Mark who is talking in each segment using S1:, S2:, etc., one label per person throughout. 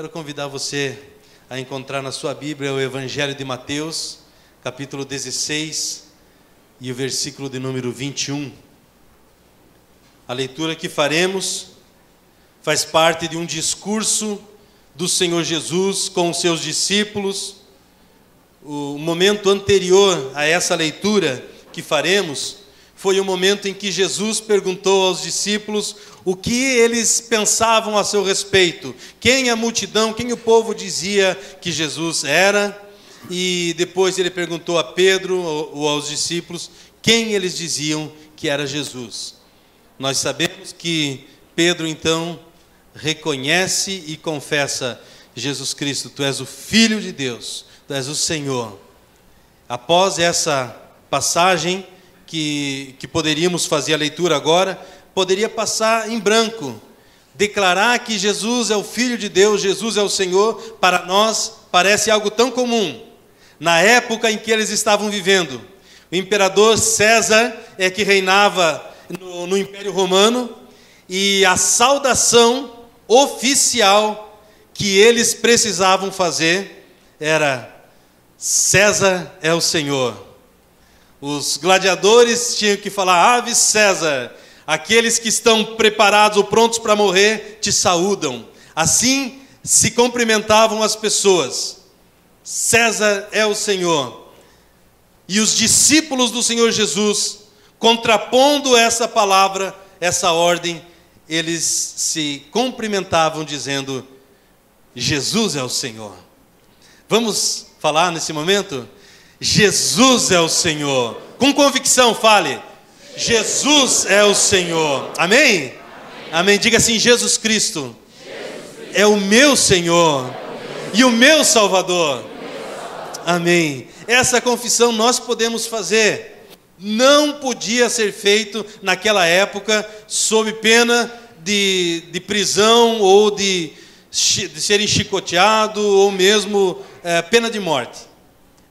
S1: Quero convidar você a encontrar na sua Bíblia o Evangelho de Mateus, capítulo 16 e o versículo de número 21. A leitura que faremos faz parte de um discurso do Senhor Jesus com os seus discípulos. O momento anterior a essa leitura que faremos foi o momento em que Jesus perguntou aos discípulos o que eles pensavam a seu respeito, quem a multidão, quem o povo dizia que Jesus era, e depois ele perguntou a Pedro ou aos discípulos quem eles diziam que era Jesus. Nós sabemos que Pedro então reconhece e confessa: Jesus Cristo, tu és o Filho de Deus, tu és o Senhor. Após essa passagem que poderíamos fazer a leitura agora, poderia passar em branco. Declarar que Jesus é o Filho de Deus, Jesus é o Senhor, para nós parece algo tão comum. Na época em que eles estavam vivendo, o imperador César é que reinava no Império Romano, e a saudação oficial que eles precisavam fazer era: César é o Senhor. Os gladiadores tinham que falar: Ave César. Aqueles que estão preparados ou prontos para morrer te saúdam. Assim se cumprimentavam as pessoas. César é o Senhor. E os discípulos do Senhor Jesus, contrapondo essa palavra, essa ordem, eles se cumprimentavam dizendo: Jesus é o Senhor. Vamos falar nesse momento? Jesus é o Senhor. Com convicção, fale: Jesus é o Senhor. Amém? Amém. Diga assim: Jesus Cristo é o meu Senhor e o meu Salvador. Amém. Essa confissão nós podemos fazer. Não podia ser feito naquela época sob pena de prisão ou de serem chicoteados ou mesmo pena de morte.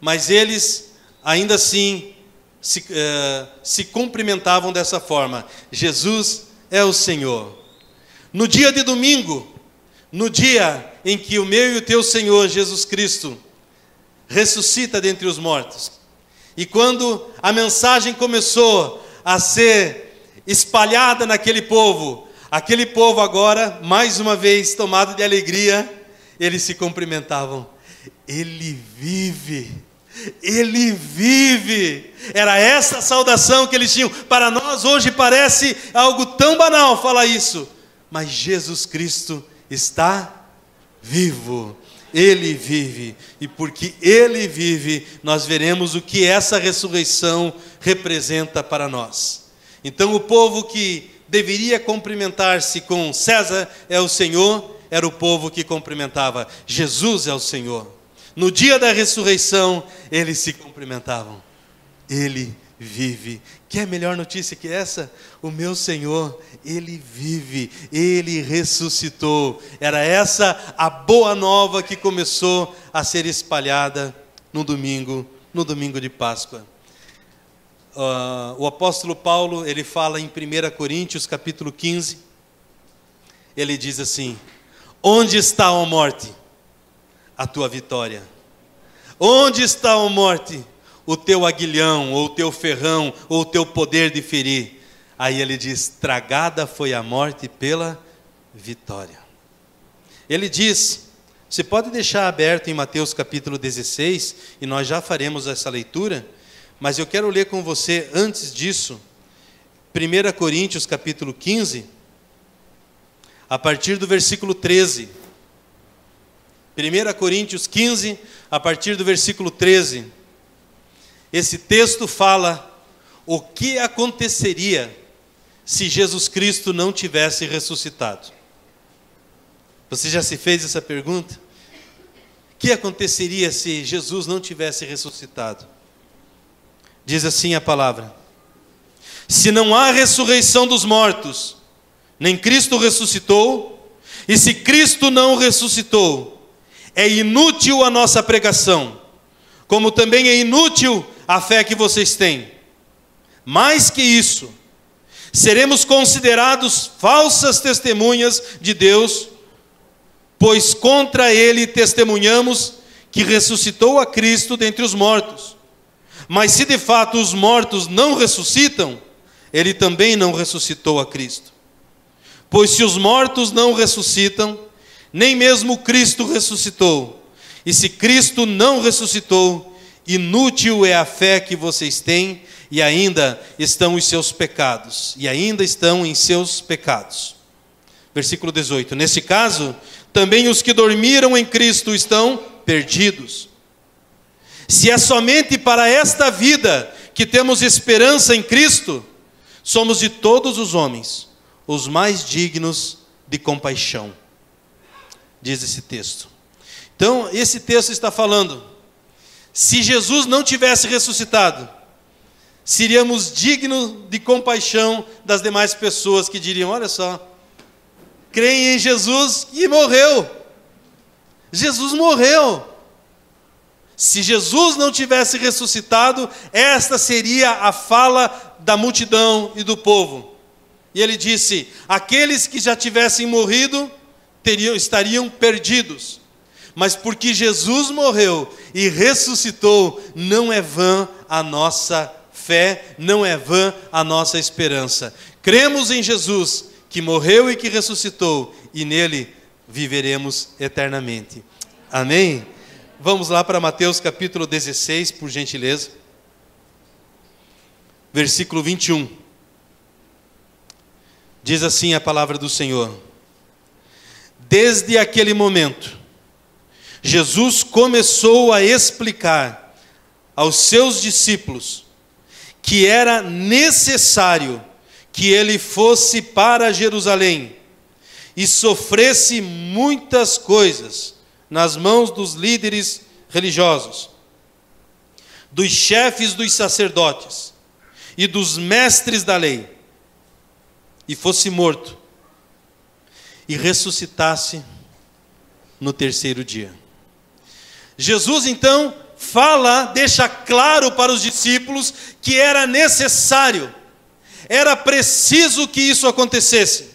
S1: Mas eles ainda assim se cumprimentavam dessa forma: Jesus é o Senhor. No dia de domingo, no dia em que o meu e o teu Senhor Jesus Cristo ressuscita dentre os mortos, e quando a mensagem começou a ser espalhada naquele povo, aquele povo agora, mais uma vez tomado de alegria, eles se cumprimentavam: Ele vive! Ele vive! Era essa a saudação que eles tinham. Para nós hoje parece algo tão banal falar isso, mas Jesus Cristo está vivo. Ele vive, e porque Ele vive, nós veremos o que essa ressurreição representa para nós. Então o povo que deveria cumprimentar-se com César é o Senhor, era o povo que cumprimentava: Jesus é o Senhor. No dia da ressurreição, eles se cumprimentavam: Ele vive. Quer melhor notícia que essa? O meu Senhor, Ele vive, Ele ressuscitou. Era essa a boa nova que começou a ser espalhada no domingo de Páscoa. O apóstolo Paulo, ele fala em 1 Coríntios capítulo 15, ele diz assim: onde está a morte? A tua vitória. Onde está, ó morte, o teu aguilhão, ou o teu ferrão, ou o teu poder de ferir? Aí ele diz: tragada foi a morte pela vitória. Ele diz, você pode deixar aberto em Mateus capítulo 16, e nós já faremos essa leitura, mas eu quero ler com você antes disso, 1 Coríntios capítulo 15, a partir do versículo 13. 1 Coríntios 15, a partir do versículo 13. Esse texto fala o que aconteceria se Jesus Cristo não tivesse ressuscitado. Você já se fez essa pergunta? O que aconteceria se Jesus não tivesse ressuscitado? Diz assim a palavra: se não há ressurreição dos mortos, nem Cristo ressuscitou, e se Cristo não ressuscitou, é inútil a nossa pregação, como também é inútil a fé que vocês têm. Mais que isso, seremos considerados falsas testemunhas de Deus, pois contra ele testemunhamos que ressuscitou a Cristo dentre os mortos. Mas se de fato os mortos não ressuscitam, ele também não ressuscitou a Cristo. Pois se os mortos não ressuscitam, nem mesmo Cristo ressuscitou. E se Cristo não ressuscitou, inútil é a fé que vocês têm, e ainda estão em seus pecados. Versículo 18. Nesse caso, também os que dormiram em Cristo estão perdidos. Se é somente para esta vida que temos esperança em Cristo, somos de todos os homens os mais dignos de compaixão, diz esse texto. Então, esse texto está falando, se Jesus não tivesse ressuscitado, seríamos dignos de compaixão das demais pessoas que diriam, olha só, creem em Jesus e morreu. Jesus morreu. Se Jesus não tivesse ressuscitado, esta seria a fala da multidão e do povo. E ele disse, aqueles que já tivessem morrido estariam perdidos. Mas porque Jesus morreu e ressuscitou, não é vã a nossa fé, não é vã a nossa esperança. Cremos em Jesus, que morreu e que ressuscitou, e nele viveremos eternamente. Amém? Vamos lá para Mateus capítulo 16, por gentileza. Versículo 21. Diz assim a palavra do Senhor. Desde aquele momento, Jesus começou a explicar aos seus discípulos que era necessário que ele fosse para Jerusalém e sofresse muitas coisas nas mãos dos líderes religiosos, dos chefes dos sacerdotes e dos mestres da lei, e fosse morto e ressuscitasse no terceiro dia. Jesus então deixa claro para os discípulos que era necessário, era preciso que isso acontecesse,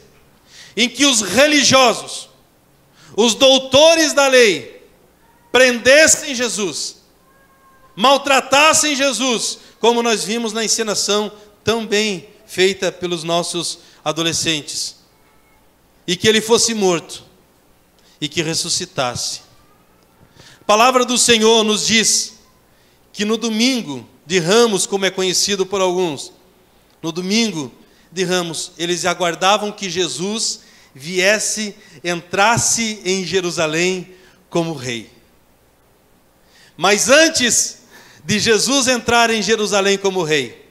S1: em que os religiosos, os doutores da lei, prendessem Jesus, maltratassem Jesus, como nós vimos na encenação tão bem feita pelos nossos adolescentes, e que ele fosse morto, e que ressuscitasse. A palavra do Senhor nos diz que no domingo de Ramos, como é conhecido por alguns, no domingo de Ramos, eles aguardavam que Jesus entrasse em Jerusalém como rei. Mas antes de Jesus entrar em Jerusalém como rei,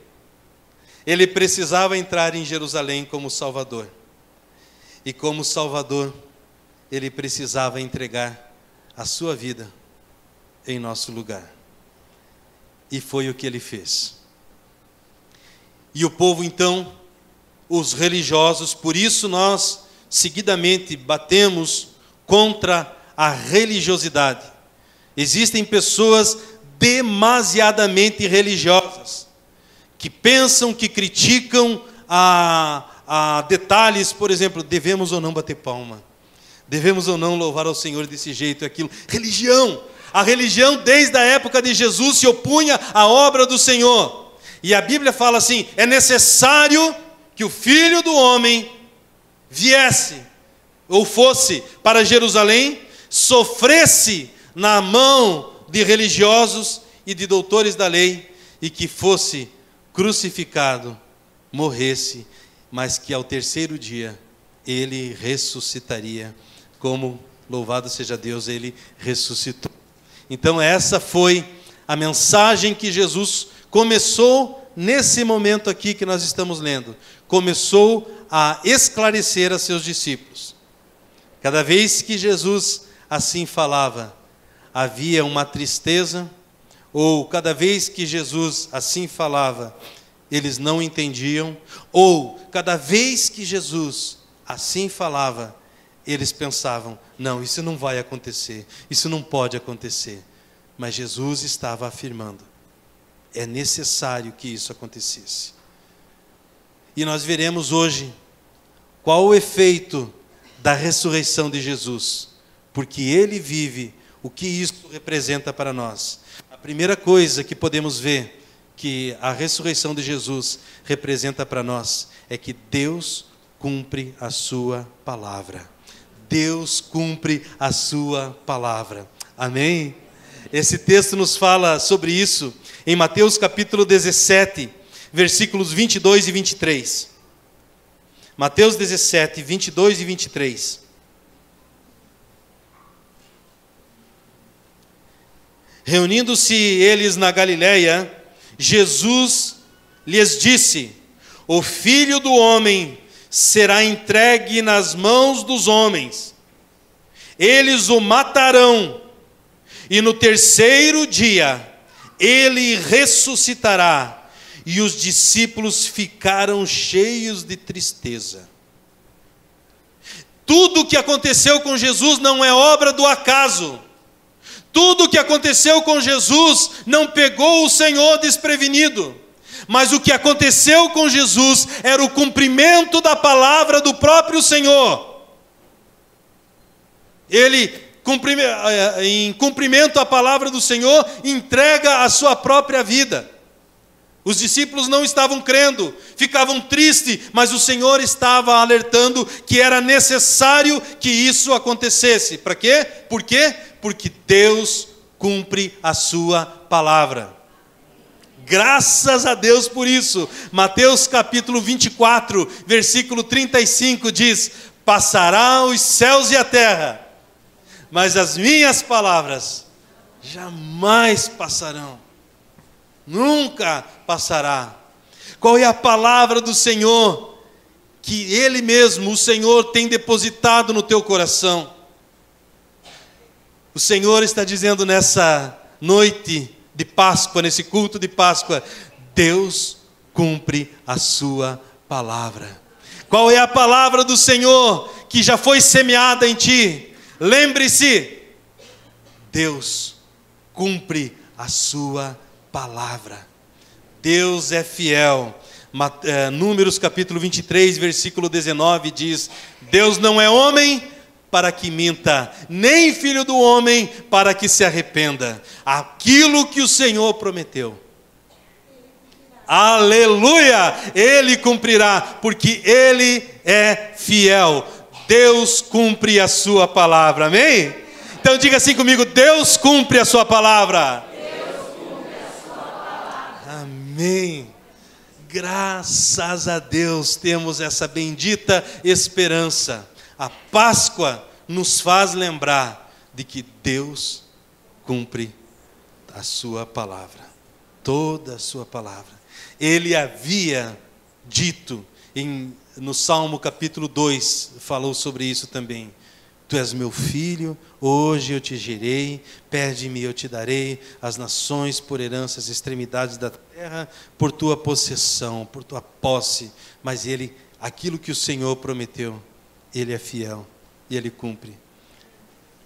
S1: ele precisava entrar em Jerusalém como Salvador. E como Salvador, ele precisava entregar a sua vida em nosso lugar. E foi o que ele fez. E o povo então, os religiosos, por isso nós seguidamente batemos contra a religiosidade. Existem pessoas demasiadamente religiosas, que pensam, que criticam a detalhes, por exemplo, devemos ou não bater palma, devemos ou não louvar ao Senhor desse jeito e aquilo. Religião, a religião desde a época de Jesus se opunha à obra do Senhor, e a Bíblia fala assim, é necessário que o Filho do Homem viesse, ou fosse para Jerusalém, sofresse na mão de religiosos e de doutores da lei, e que fosse crucificado, morresse, mas que ao terceiro dia ele ressuscitaria, como, louvado seja Deus, ele ressuscitou. Então essa foi a mensagem que Jesus começou nesse momento aqui que nós estamos lendo, começou a esclarecer a seus discípulos. Cada vez que Jesus assim falava, havia uma tristeza, ou cada vez que Jesus assim falava, eles não entendiam, ou cada vez que Jesus assim falava, eles pensavam, não, isso não vai acontecer, isso não pode acontecer. Mas Jesus estava afirmando, é necessário que isso acontecesse. E nós veremos hoje qual o efeito da ressurreição de Jesus porque Ele vive, o que isso representa para nós? A primeira coisa que podemos ver que a ressurreição de Jesus representa para nós é que Deus cumpre a sua palavra. Deus cumpre a sua palavra. Amém? Esse texto nos fala sobre isso em Mateus capítulo 17, versículos 22 e 23. Mateus 17, 22 e 23. Reunindo-se eles na Galileia, Jesus lhes disse: o Filho do Homem será entregue nas mãos dos homens. Eles o matarão, e no terceiro dia ele ressuscitará. E os discípulos ficaram cheios de tristeza. Tudo o que aconteceu com Jesus não é obra do acaso. Tudo o que aconteceu com Jesus não pegou o Senhor desprevenido. Mas o que aconteceu com Jesus era o cumprimento da palavra do próprio Senhor. Ele, em cumprimento à palavra do Senhor, entrega a sua própria vida. Os discípulos não estavam crendo, ficavam tristes, mas o Senhor estava alertando que era necessário que isso acontecesse. Para quê? Por quê? Porque Deus cumpre a sua palavra. Graças a Deus por isso. Mateus capítulo 24, versículo 35 diz: passará os céus e a terra, mas as minhas palavras jamais passarão. Nunca passará. Qual é a palavra do Senhor que Ele mesmo, o Senhor, tem depositado no teu coração? O Senhor está dizendo nessa noite de Páscoa, nesse culto de Páscoa: Deus cumpre a sua palavra. Qual é a palavra do Senhor que já foi semeada em ti? Lembre-se, Deus cumpre a sua palavra. Deus é fiel. Números capítulo 23, versículo 19 diz: Deus não é homem para que minta, nem filho do homem para que se arrependa. Aquilo que o Senhor prometeu, aleluia, Ele cumprirá, porque Ele é fiel. Deus cumpre a sua palavra, amém? Então diga assim comigo: Deus cumpre a sua palavra. Amém. Graças a Deus temos essa bendita esperança. A Páscoa nos faz lembrar de que Deus cumpre a sua palavra, toda a sua palavra. Ele havia dito no Salmo capítulo 2, falou sobre isso também: tu és meu filho, hoje eu te gerei, pede-me e eu te darei as nações por herança, as extremidades da terra, por tua possessão, por tua posse. Mas aquilo que o Senhor prometeu, Ele é fiel e Ele cumpre.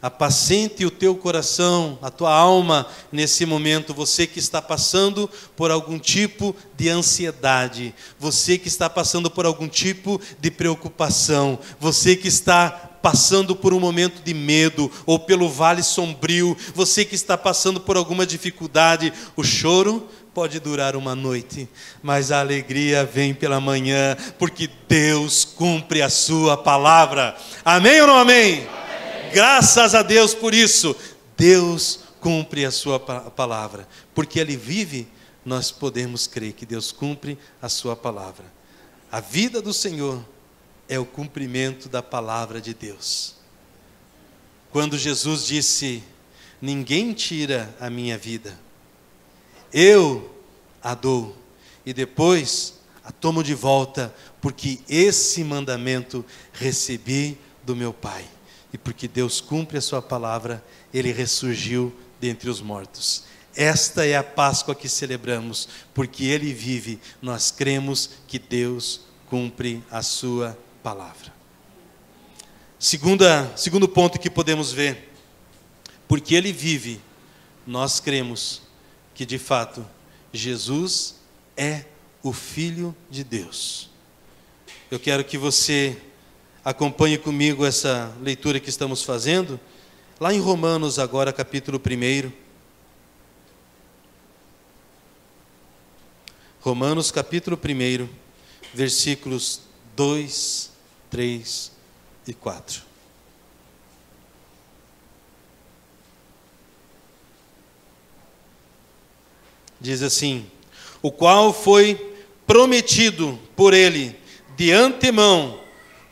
S1: Apacente o teu coração, a tua alma nesse momento. Você que está passando por algum tipo de ansiedade, você que está passando por algum tipo de preocupação, você que está passando por um momento de medo ou pelo vale sombrio, você que está passando por alguma dificuldade, o choro pode durar uma noite, mas a alegria vem pela manhã, porque Deus cumpre a sua palavra. Amém ou não amém? Amém. Graças a Deus por isso. Deus cumpre a sua palavra. Porque Ele vive, nós podemos crer que Deus cumpre a sua palavra. A vida do Senhor é o cumprimento da palavra de Deus. Quando Jesus disse: ninguém tira a minha vida, eu a dou, e depois a tomo de volta, porque esse mandamento recebi do meu Pai. E porque Deus cumpre a sua palavra, Ele ressurgiu dentre os mortos. Esta é a Páscoa que celebramos, porque Ele vive, nós cremos que Deus cumpre a sua palavra. Segundo ponto que podemos ver: porque Ele vive, nós cremos que de fato Jesus é o Filho de Deus. Eu quero que você acompanhe comigo essa leitura que estamos fazendo lá em Romanos agora, capítulo 1. Romanos capítulo 1, versículos 2, 3 e 4. Diz assim: o qual foi prometido por ele de antemão,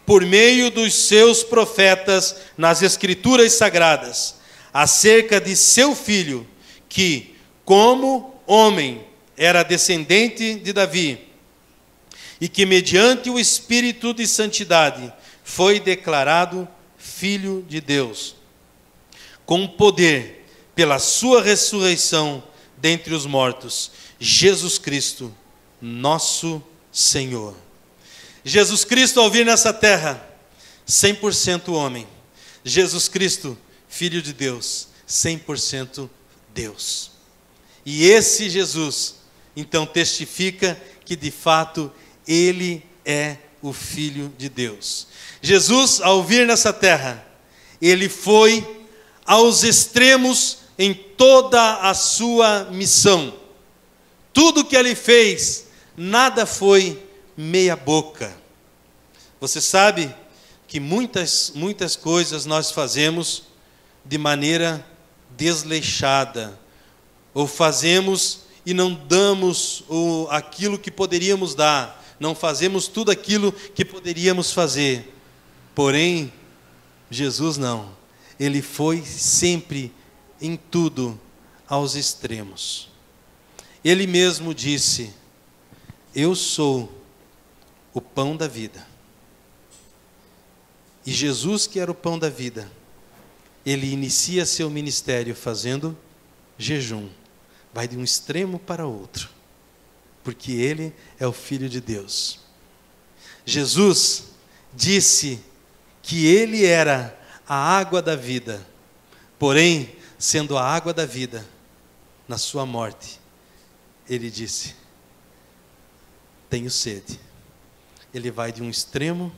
S1: por meio dos seus profetas nas Escrituras Sagradas, acerca de seu filho, que, como homem, era descendente de Davi, e que, mediante o Espírito de Santidade, foi declarado Filho de Deus, com poder, pela sua ressurreição dentre os mortos, Jesus Cristo, nosso Senhor. Jesus Cristo, ao vir nessa terra, 100% homem. Jesus Cristo, Filho de Deus, 100% Deus. E esse Jesus, então, testifica que, de fato, Ele é o Filho de Deus. Jesus, ao vir nessa terra, Ele foi aos extremos em toda a sua missão. Tudo que Ele fez, nada foi meia boca. Você sabe que muitas coisas nós fazemos de maneira desleixada, ou fazemos e não damos aquilo que poderíamos dar, não fazemos tudo aquilo que poderíamos fazer. Porém, Jesus não. Ele foi sempre, em tudo, aos extremos. Ele mesmo disse: eu sou o pão da vida. E Jesus, que era o pão da vida, Ele inicia seu ministério fazendo jejum. Vai de um extremo para outro, porque Ele é o Filho de Deus. Jesus disse que Ele era a água da vida, porém, sendo a água da vida, na sua morte, Ele disse: tenho sede. Ele vai de um extremo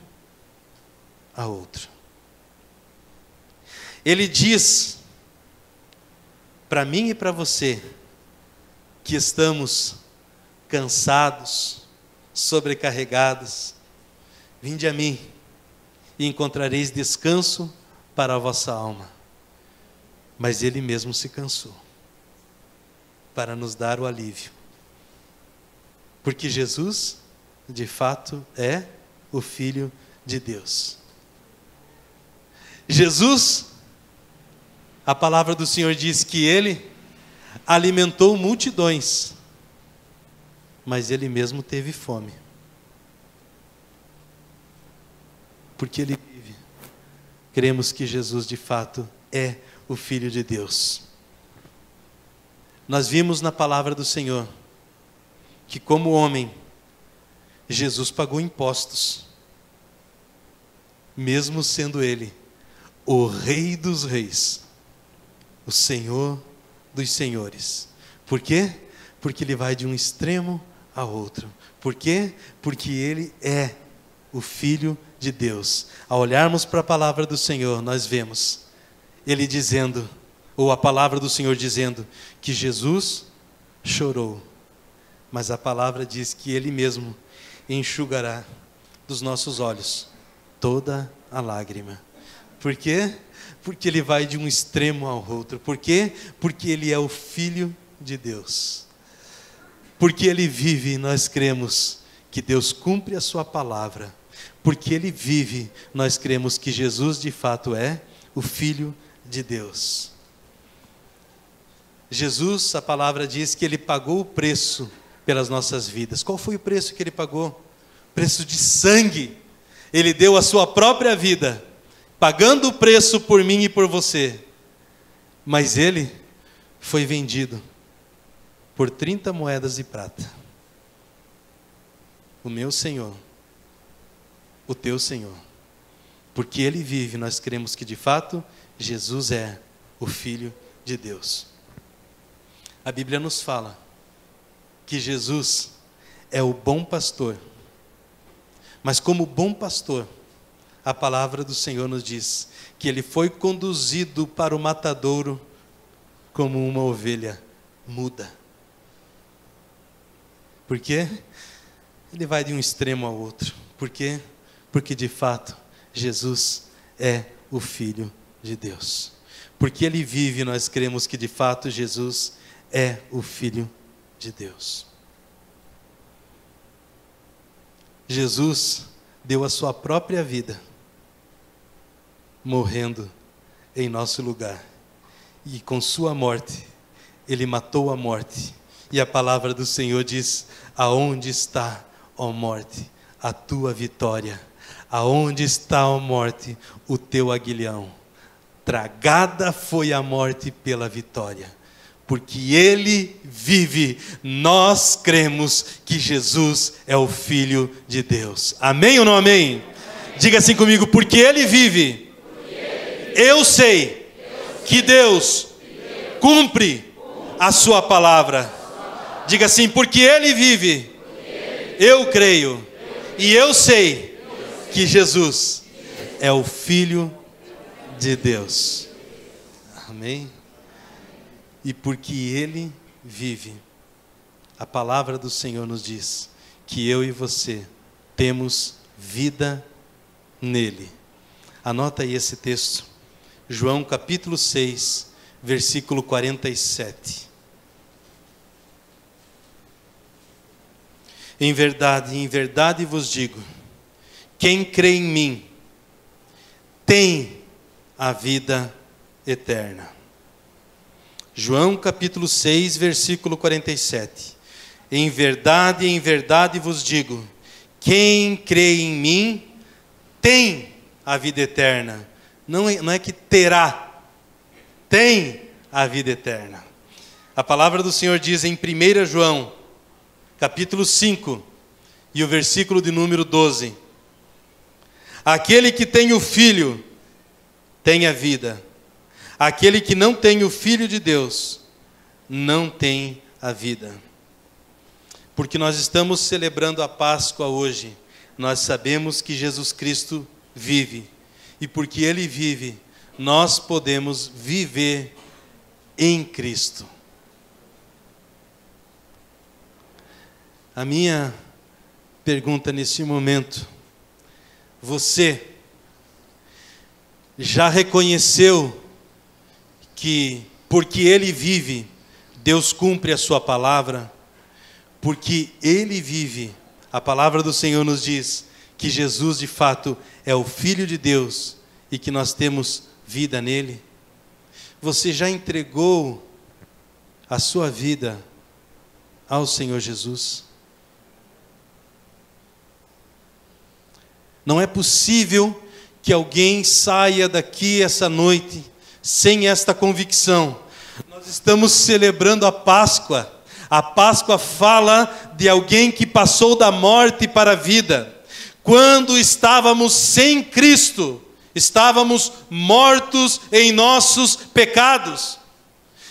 S1: a outro. Ele diz para mim e para você, que estamos cansados, sobrecarregados: vinde a mim e encontrareis descanso para a vossa alma. Mas Ele mesmo se cansou para nos dar o alívio, porque Jesus, de fato, é o Filho de Deus. Jesus, a palavra do Senhor diz que Ele alimentou multidões, mas Ele mesmo teve fome, porque Ele vive. Cremos que Jesus de fato é o Filho de Deus. Nós vimos na palavra do Senhor que, como homem, Jesus pagou impostos, mesmo sendo Ele o Rei dos Reis, o Senhor dos Senhores. Por quê? Porque Ele vai de um extremo a outro. Por quê? Porque Ele é o Filho de Deus. Ao olharmos para a palavra do Senhor, nós vemos Ele dizendo, ou a palavra do Senhor dizendo, que Jesus chorou, mas a palavra diz que Ele mesmo enxugará dos nossos olhos toda a lágrima. Por quê? Porque Ele vai de um extremo ao outro. Por quê? Porque Ele é o Filho de Deus. Porque Ele vive, nós cremos que Deus cumpre a sua palavra. Porque Ele vive, nós cremos que Jesus de fato é o Filho de Deus. Jesus, a palavra diz que Ele pagou o preço pelas nossas vidas. Qual foi o preço que Ele pagou? Preço de sangue. Ele deu a sua própria vida, pagando o preço por mim e por você. Mas Ele foi vendido por 30 moedas de prata. O meu Senhor, o teu Senhor. Porque Ele vive, nós cremos que de fato Jesus é o Filho de Deus. A Bíblia nos fala que Jesus é o bom pastor. Mas como bom pastor, a palavra do Senhor nos diz que ele foi conduzido para o matadouro como uma ovelha muda. Por quê? Ele vai de um extremo ao outro. Por quê? Porque de fato Jesus é o Filho de Deus. Porque ele vive, nós cremos que de fato Jesus é o Filho de Deus. Jesus deu a sua própria vida, morrendo em nosso lugar. E com sua morte, ele matou a morte. E a palavra do Senhor diz: aonde está, ó morte, a tua vitória? Aonde está, ó morte, o teu aguilhão? Tragada foi a morte pela vitória. Porque ele vive, nós cremos que Jesus é o Filho de Deus. Amém ou não amém? Diga assim comigo: porque ele vive, eu sei que Deus cumpre a sua palavra. Diga assim: porque ele vive, eu creio e eu sei que Jesus é o Filho de Deus. Amém? E porque ele vive, a palavra do Senhor nos diz que eu e você temos vida nele. Anota aí esse texto, João capítulo 6, versículo 47. Em verdade vos digo, quem crê em mim tem a vida eterna. João capítulo 6, versículo 47. Em verdade vos digo, quem crê em mim tem a vida eterna. Não é que terá, tem a vida eterna. A palavra do Senhor diz em 1 João, capítulo 5, e o versículo de número 12. Aquele que tem o Filho tem a vida. Aquele que não tem o Filho de Deus não tem a vida. Porque nós estamos celebrando a Páscoa hoje, nós sabemos que Jesus Cristo vive. E porque ele vive, nós podemos viver em Cristo. A minha pergunta nesse momento: você já reconheceu que porque ele vive, Deus cumpre a sua palavra? Porque ele vive, a palavra do Senhor nos diz que Jesus de fato é o Filho de Deus e que nós temos vida nele. Você já entregou a sua vida ao Senhor Jesus? Não é possível que alguém saia daqui essa noite sem esta convicção. Nós estamos celebrando a Páscoa. A Páscoa fala de alguém que passou da morte para a vida. Quando estávamos sem Cristo, estávamos mortos em nossos pecados.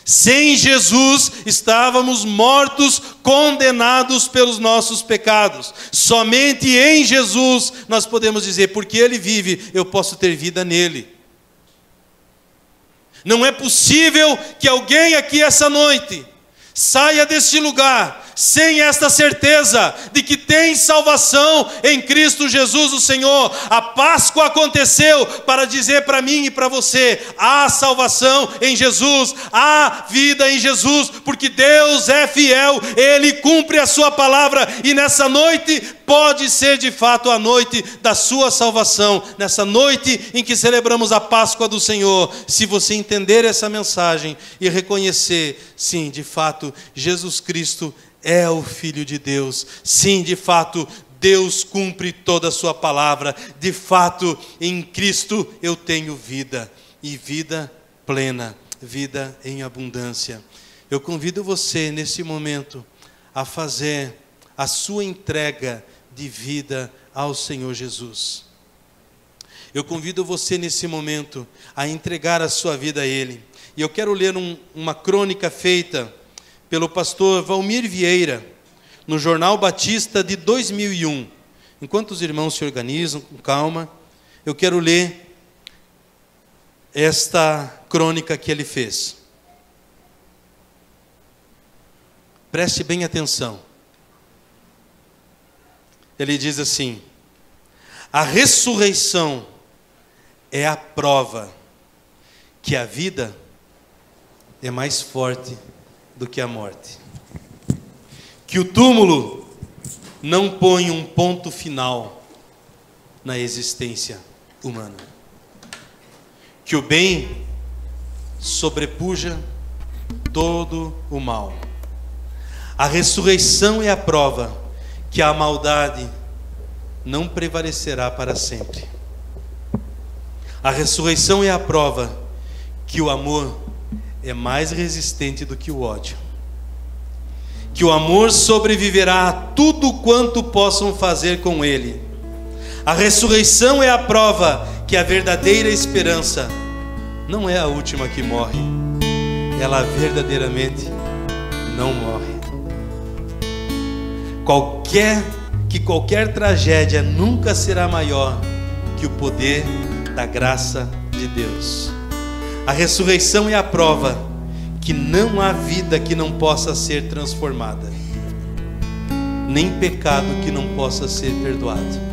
S1: Sem Jesus, estávamos mortos, condenados pelos nossos pecados. Somente em Jesus nós podemos dizer, porque ele vive, eu posso ter vida nele. Não é possível que alguém aqui essa noite saia deste lugar sem esta certeza de que tem salvação em Cristo Jesus o Senhor. A Páscoa aconteceu para dizer para mim e para você: há salvação em Jesus, há vida em Jesus, porque Deus é fiel, ele cumpre a sua palavra, e nessa noite pode ser de fato a noite da sua salvação, nessa noite em que celebramos a Páscoa do Senhor. Se você entender essa mensagem e reconhecer, sim, de fato, Jesus Cristo é o Filho de Deus. Sim, de fato, Deus cumpre toda a sua palavra. De fato, em Cristo eu tenho vida, e vida plena, vida em abundância. Eu convido você nesse momento a fazer a sua entrega de vida ao Senhor Jesus. Eu convido você nesse momento a entregar a sua vida a Ele. E eu quero ler uma crônica feita pelo pastor Valmir Vieira, no Jornal Batista de 2001. Enquanto os irmãos se organizam com calma, eu quero ler esta crônica que ele fez. Preste bem atenção. Ele diz assim: a ressurreição é a prova que a vida é mais forte do que a morte. Que o túmulo não põe um ponto final na existência humana. Que o bem sobrepuja todo o mal. A ressurreição é a prova que a maldade não prevalecerá para sempre. A ressurreição é a prova que o amor é mais resistente do que o ódio. Que o amor sobreviverá a tudo quanto possam fazer com ele. A ressurreição é a prova que a verdadeira esperança não é a última que morre. Ela verdadeiramente não morre. Qualquer tragédia nunca será maior que o poder da graça de Deus. A ressurreição é a prova que não há vida que não possa ser transformada, nem pecado que não possa ser perdoado.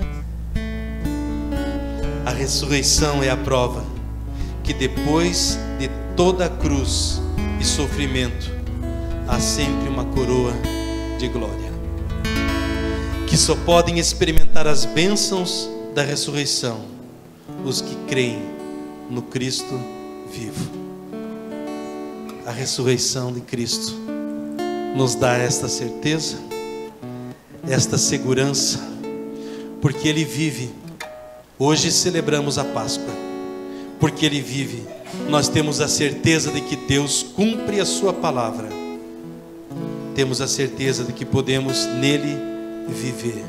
S1: A ressurreição é a prova que depois de toda a cruz e sofrimento há sempre uma coroa de glória. Que só podem experimentar as bênçãos da ressurreição os que creem no Cristo vivo. A ressurreição de Cristo nos dá esta certeza, esta segurança, porque Ele vive. Hoje celebramos a Páscoa, porque Ele vive. Nós temos a certeza de que Deus cumpre a sua palavra. Temos a certeza de que podemos nele viver.